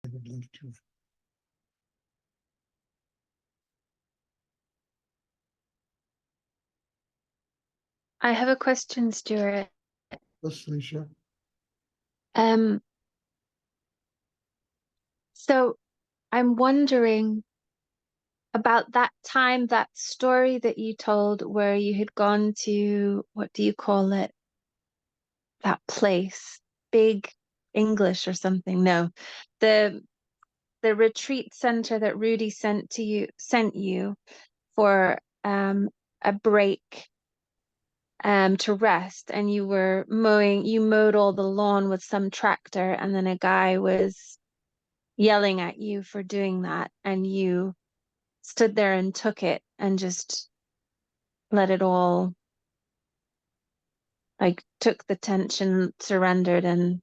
would like to. I have a question, Stuart. Yes, Alicia. Um, so I'm wondering about that time, that story that you told where you had gone to, what do you call it? That place, Big English or something. No, the the retreat center that Rudy sent you for a break to rest, and you mowed all the lawn with some tractor, and then a guy was yelling at you for doing that, and you stood there and took it and just let it all, like, took the tension, surrendered. And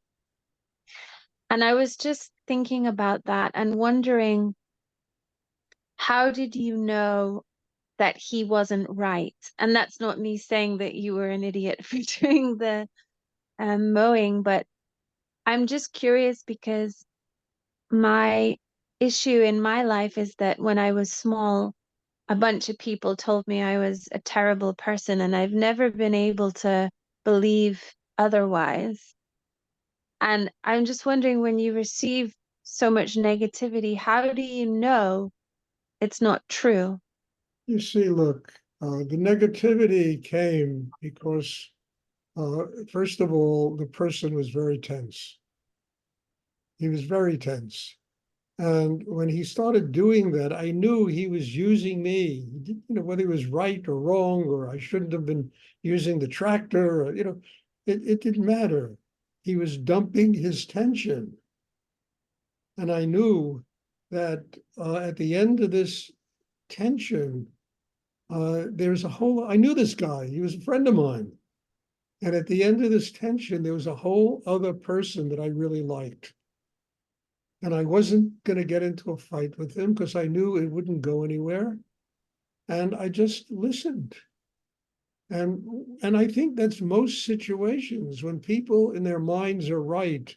I was just thinking about that and wondering, how did you know that he wasn't right? And that's not me saying that you were an idiot for doing the mowing, but I'm just curious because my issue in my life is that when I was small, a bunch of people told me I was a terrible person, and I've never been able to believe otherwise. And I'm just wondering, when you receive so much negativity, how do you know it's not true? You see, look, the negativity came because, first of all, the person was very tense. He was very tense. And when he started doing that, I knew he was using me. Whether he was right or wrong, or I shouldn't have been using the tractor, or, it didn't matter. He was dumping his tension. And I knew that at the end of this tension, there's a whole, I knew this guy, he was a friend of mine. And at the end of this tension, there was a whole other person that I really liked. And I wasn't going to get into a fight with him because I knew it wouldn't go anywhere. And I just listened. And I think that's most situations when people in their minds are right,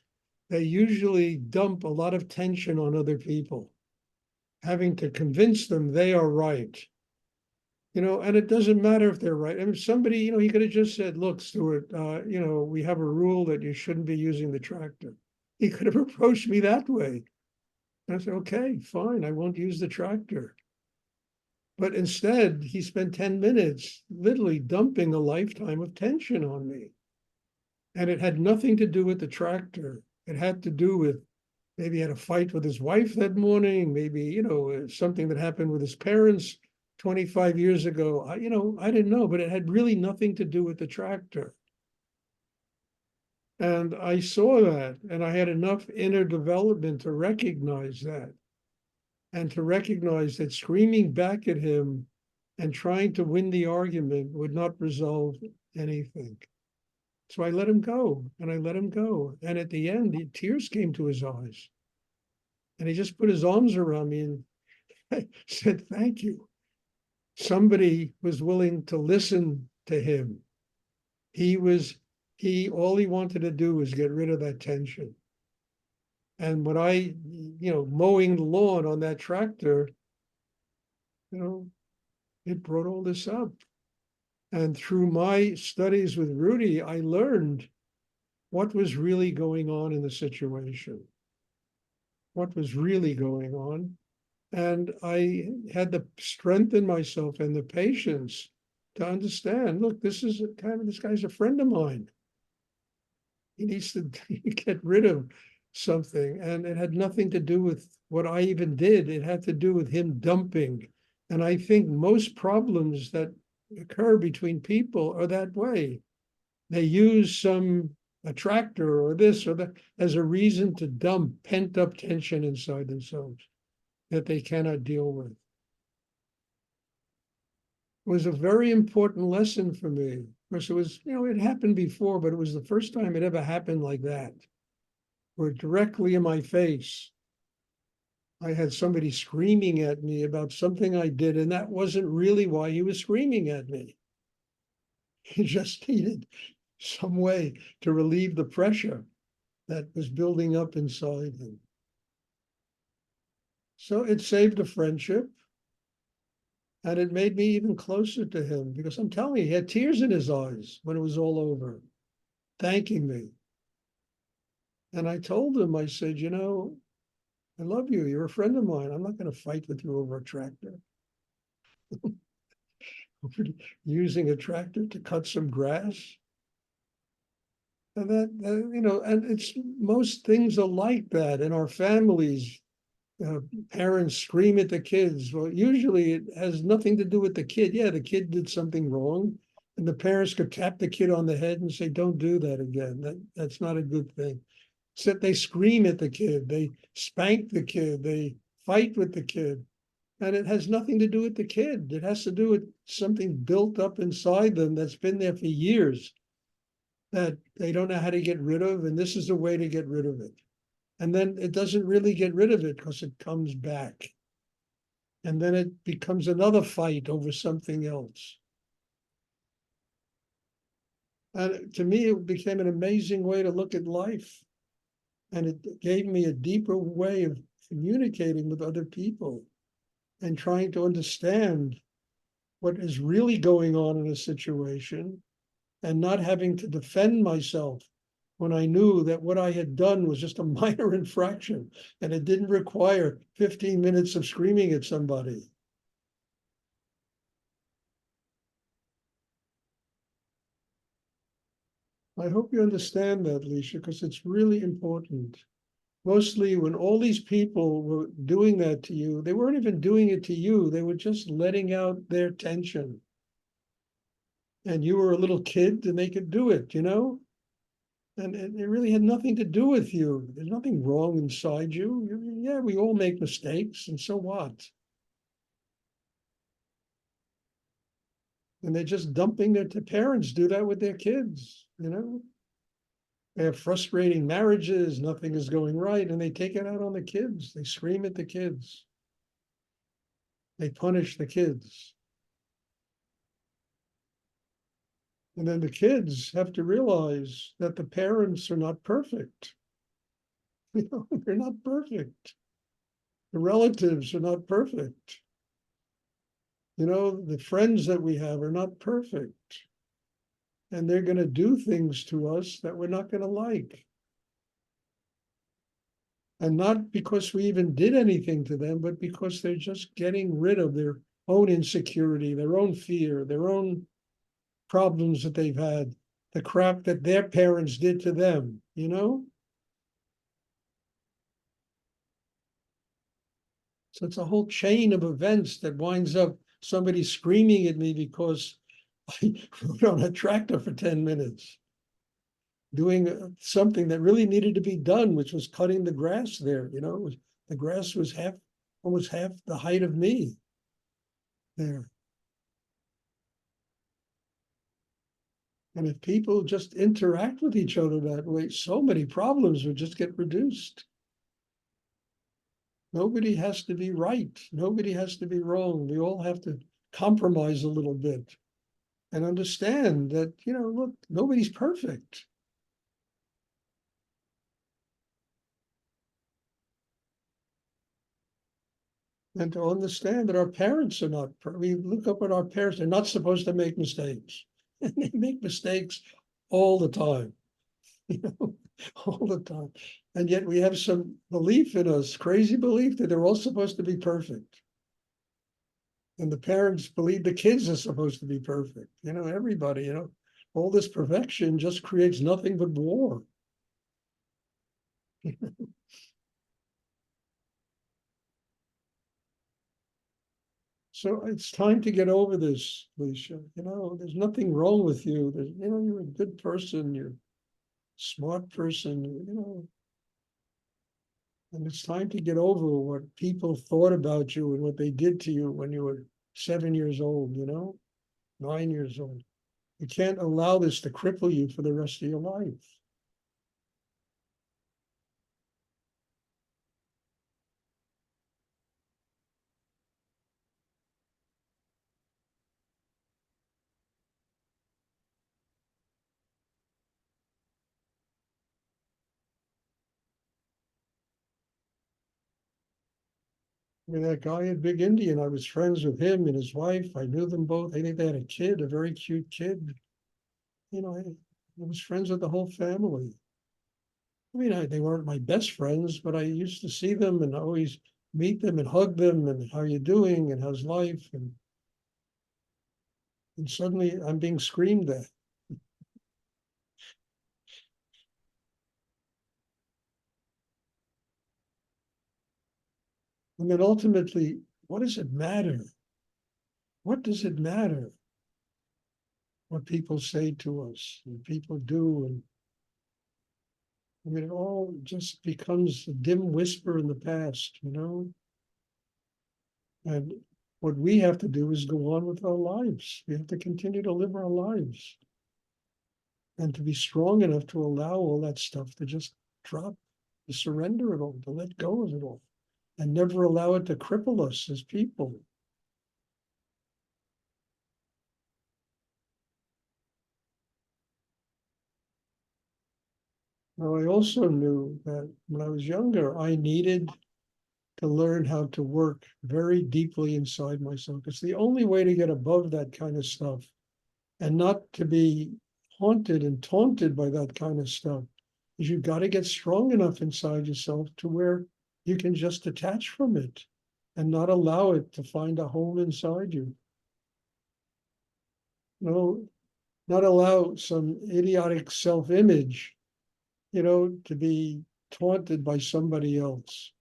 they usually dump a lot of tension on other people, having to convince them they are right. And it doesn't matter if they're right. I mean, somebody, he could have just said, look, Stuart, we have a rule that you shouldn't be using the tractor. He could have approached me that way. And I said, okay, fine, I won't use the tractor. But instead, he spent 10 minutes literally dumping a lifetime of tension on me. And it had nothing to do with the tractor. It had to do with maybe he had a fight with his wife that morning, maybe, something that happened with his parents 25 years ago. I didn't know, but it had really nothing to do with the tractor. And I saw that, and I had enough inner development to recognize that, and to recognize that screaming back at him and trying to win the argument would not resolve anything. So I let him go, and I let him go. And at the end, tears came to his eyes. And he just put his arms around me and said, thank you. Somebody was willing to listen to him. All he wanted to do was get rid of that tension. And when mowing the lawn on that tractor, it brought all this up. And through my studies with Rudy, I learned what was really going on in the situation, what was really going on. And I had the strength in myself and the patience to understand, look, this guy's a friend of mine. He needs to get rid of something. And it had nothing to do with what I even did. It had to do with him dumping. And I think most problems that occur between people are that way. They use a tractor or this or that as a reason to dump pent up tension inside themselves that they cannot deal with. It was a very important lesson for me. Of course, it was, it happened before, but it was the first time it ever happened like that, where directly in my face, I had somebody screaming at me about something I did, and that wasn't really why he was screaming at me. He just needed some way to relieve the pressure that was building up inside him. So it saved a friendship. And it made me even closer to him because I'm telling you, he had tears in his eyes when it was all over, thanking me. And I told him, I said, you know, I love you. You're a friend of mine. I'm not going to fight with you over a tractor. Using a tractor to cut some grass. And you know, and it's most things are like that in our families. Parents scream at the kids. Well, usually it has nothing to do with the kid. Yeah, the kid did something wrong, and the parents could tap the kid on the head and say, "Don't do that again. That's not a good thing." Except they scream at the kid, they spank the kid, they fight with the kid, and it has nothing to do with the kid. It has to do with something built up inside them that's been there for years that they don't know how to get rid of, and this is a way to get rid of it. And then it doesn't really get rid of it because it comes back. And then it becomes another fight over something else. And to me, it became an amazing way to look at life. And it gave me a deeper way of communicating with other people and trying to understand what is really going on in a situation and not having to defend myself when I knew that what I had done was just a minor infraction and it didn't require 15 minutes of screaming at somebody. I hope you understand that, Leisha, because it's really important. Mostly when all these people were doing that to you, they weren't even doing it to you. They were just letting out their tension. And you were a little kid and they could do it, you know? And it really had nothing to do with you. There's nothing wrong inside you. Yeah, we all make mistakes, and so what? And they're just dumping their parents do that with their kids, you know? They have frustrating marriages, nothing is going right, and they take it out on the kids. They scream at the kids. They punish the kids. And then the kids have to realize that the parents are not perfect. You know, they're not perfect. The relatives are not perfect. You know, the friends that we have are not perfect. And they're going to do things to us that we're not going to like. And not because we even did anything to them, but because they're just getting rid of their own insecurity, their own fear, their own problems that they've had, the crap that their parents did to them, you know? So it's a whole chain of events that winds up somebody screaming at me because I rode on a tractor for 10 minutes, doing something that really needed to be done, which was cutting the grass there. You know, the grass was almost half the height of me there. And if people just interact with each other that way, so many problems would just get reduced. Nobody has to be right. Nobody has to be wrong. We all have to compromise a little bit and understand that, you know, look, nobody's perfect. And to understand that our parents are not, we look up at our parents, they're not supposed to make mistakes. And they make mistakes all the time, you know, all the time. And yet we have some belief in us, crazy belief that they're all supposed to be perfect. And the parents believe the kids are supposed to be perfect. You know, everybody, you know, all this perfection just creates nothing but war. So it's time to get over this, Alicia. You know, there's nothing wrong with you. There's, you know, you're a good person. You're a smart person. You know, and it's time to get over what people thought about you and what they did to you when you were 7 years old. You know, 9 years old. You can't allow this to cripple you for the rest of your life. I mean, that guy at Big Indian, I was friends with him and his wife. I knew them both. I think they had a kid, a very cute kid. You know, I was friends with the whole family. I mean, they weren't my best friends, but I used to see them and always meet them and hug them and how you doing and how's life? And suddenly I'm being screamed at. And then ultimately, what does it matter? What does it matter what people say to us and people do? And I mean, it all just becomes a dim whisper in the past, you know? And what we have to do is go on with our lives. We have to continue to live our lives and to be strong enough to allow all that stuff to just drop, to surrender it all, to let go of it all, and never allow it to cripple us as people. Now, I also knew that when I was younger, I needed to learn how to work very deeply inside myself. It's the only way to get above that kind of stuff and not to be haunted and taunted by that kind of stuff. Is you've got to get strong enough inside yourself to where you can just detach from it and not allow it to find a home inside you. No, not allow some idiotic self-image, to be taunted by somebody else,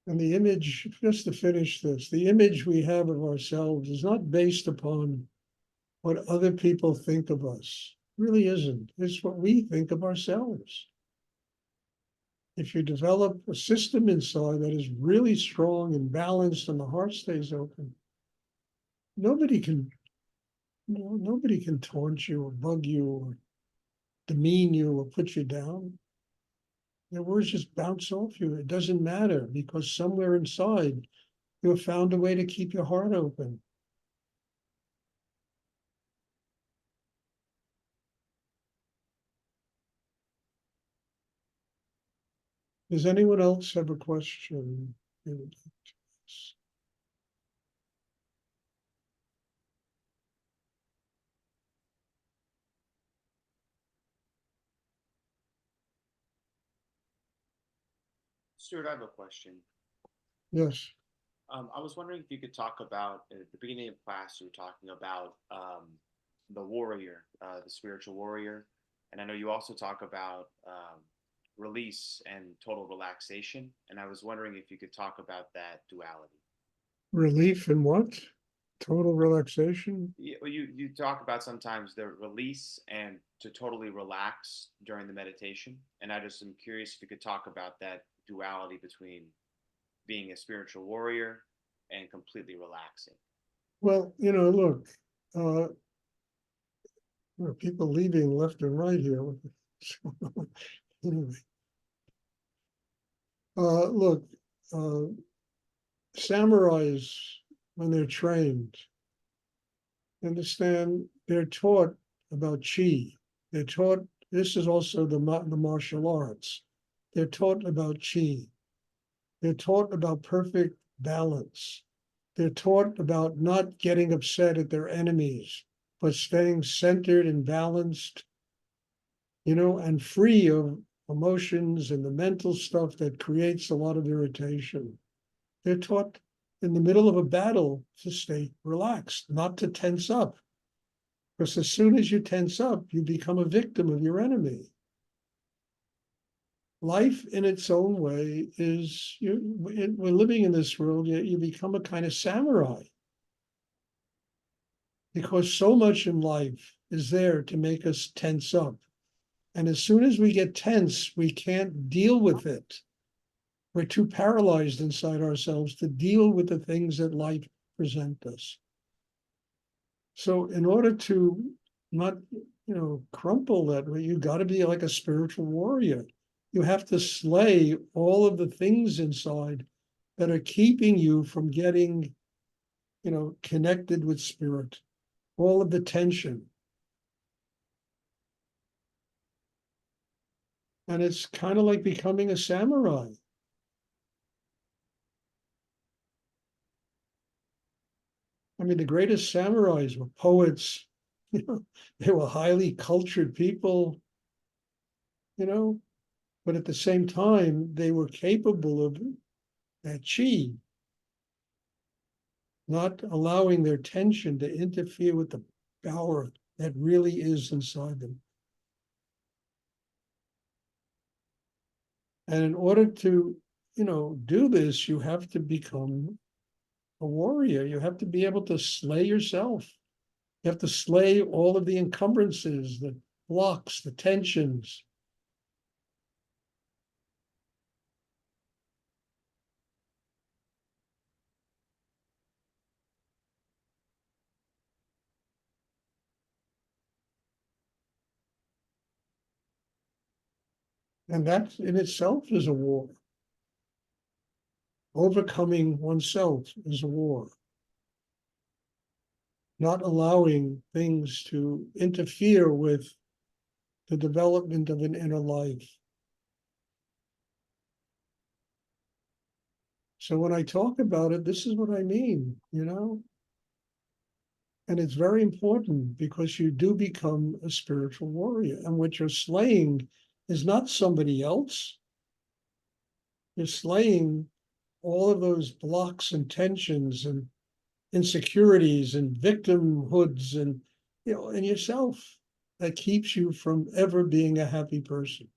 And the image, just to finish this, the image we have of ourselves is not based upon what other people think of us. It really isn't. It's what we think of ourselves. If you develop a system inside that is really strong and balanced and the heart stays open, nobody can, nobody can taunt you or bug you or demean you or put you down. Their words just bounce off you. It doesn't matter because somewhere inside you have found a way to keep your heart open. Does anyone else have a question? Stuart, I have a question. Yes. I was wondering if you could talk about at the beginning of class, you were talking about the warrior, the spiritual warrior. And I know you also talk about release and total relaxation. And I was wondering if you could talk about that duality. Relief and what? Total relaxation? You talk about sometimes the release and to totally relax during the meditation. And I just am curious if you could talk about that duality between being a spiritual warrior and completely relaxing. Well, look, there are people leaving left and right here. Anyway, look, samurais, when they're trained, understand they're taught about chi. They're taught, this is also the martial arts. They're taught about chi. They're taught about perfect balance. They're taught about not getting upset at their enemies, but staying centered and balanced, and free of emotions and the mental stuff that creates a lot of irritation. They're taught in the middle of a battle to stay relaxed, not to tense up. Because as soon as you tense up, you become a victim of your enemy. Life in its own way is, we're living in this world, you become a kind of samurai. Because so much in life is there to make us tense up. And as soon as we get tense, we can't deal with it. We're too paralyzed inside ourselves to deal with the things that life presents us. So in order to not, crumple that way, you got to be like a spiritual warrior. You have to slay all of the things inside that are keeping you from getting, connected with spirit, all of the tension. And it's kind of like becoming a samurai. I mean, the greatest samurais were poets, they were highly cultured people, but at the same time, they were capable of that chi, not allowing their tension to interfere with the power that really is inside them. And in order to, do this, you have to become a warrior. You have to be able to slay yourself. You have to slay all of the encumbrances, the blocks, the tensions. And that in itself is a war. Overcoming oneself is a war. Not allowing things to interfere with the development of an inner life. So when I talk about it, this is what I mean, And it's very important because you do become a spiritual warrior. And what you're slaying is not somebody else. You're slaying all of those blocks and tensions and insecurities and victimhoods and, in yourself that keeps you from ever being a happy person.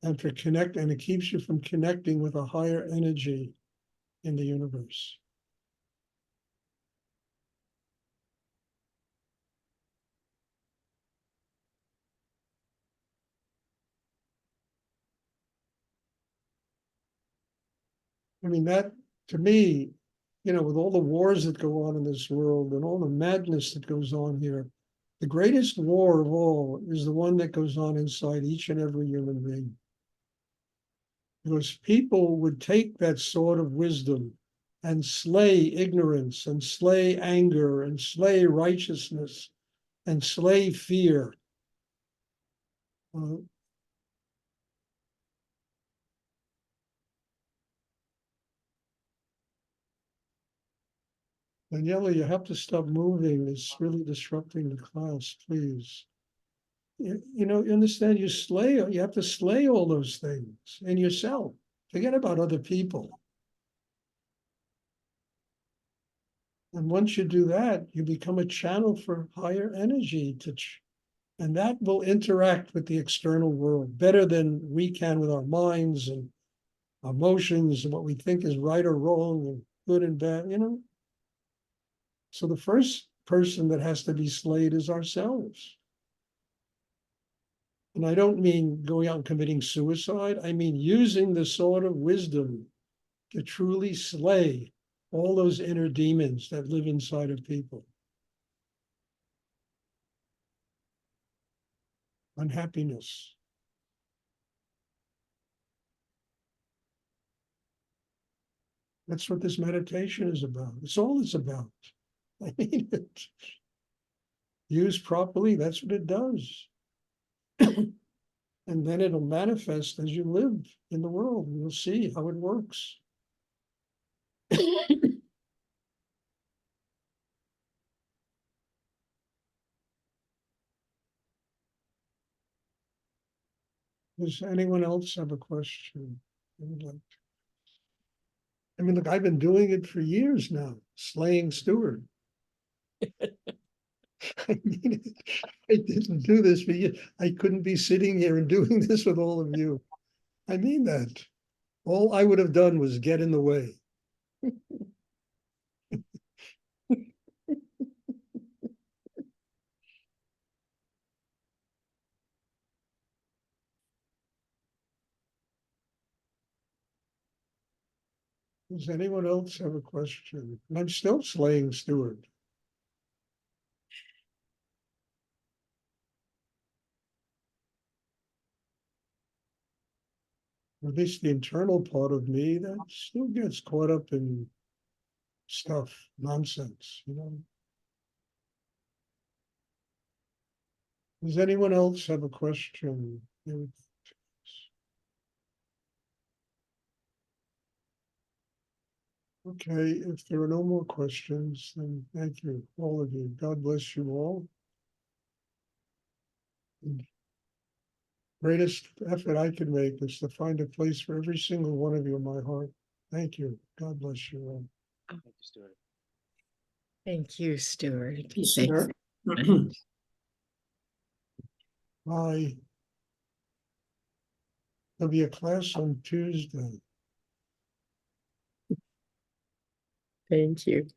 And it keeps you from connecting with a higher energy in the universe. I mean, that to me, with all the wars that go on in this world and all the madness that goes on here, the greatest war of all is the one that goes on inside each and every human being. Because people would take that sword of wisdom and slay ignorance and slay anger and slay righteousness and slay fear. Daniela, you have to stop moving. It's really disrupting the class, please. You understand, you have to slay all those things in yourself. Forget about other people. And once you do that, you become a channel for higher energy and that will interact with the external world better than we can with our minds and emotions and what we think is right or wrong and good and bad, So the first person that has to be slayed is ourselves. And I don't mean going out and committing suicide. I mean using the sword of wisdom to truly slay all those inner demons that live inside of people. Unhappiness. That's what this meditation is about. It's all it's about. I mean, used properly, that's what it does. And then it'll manifest as you live in the world. You'll see how it works. Does anyone else have a question? I mean, look, I've been doing it for years now, slaying Stuart. I mean, I didn't do this for you. I couldn't be sitting here and doing this with all of you. I mean that. All I would have done was get in the way. Does anyone else have a question? And I'm still slaying Stuart. at least the internal part of me, that still gets caught up in stuff, nonsense, you know. Does anyone else have a question? Okay, if there are no more questions, then thank you, all of you. God bless you all. And greatest effort I can make is to find a place for every single one of you in my heart. Thank you. God bless you all. Thank you, Stuart. Thank you, Stuart. Sure. Thanks. Bye. There'll be a class on Tuesday. Thank you.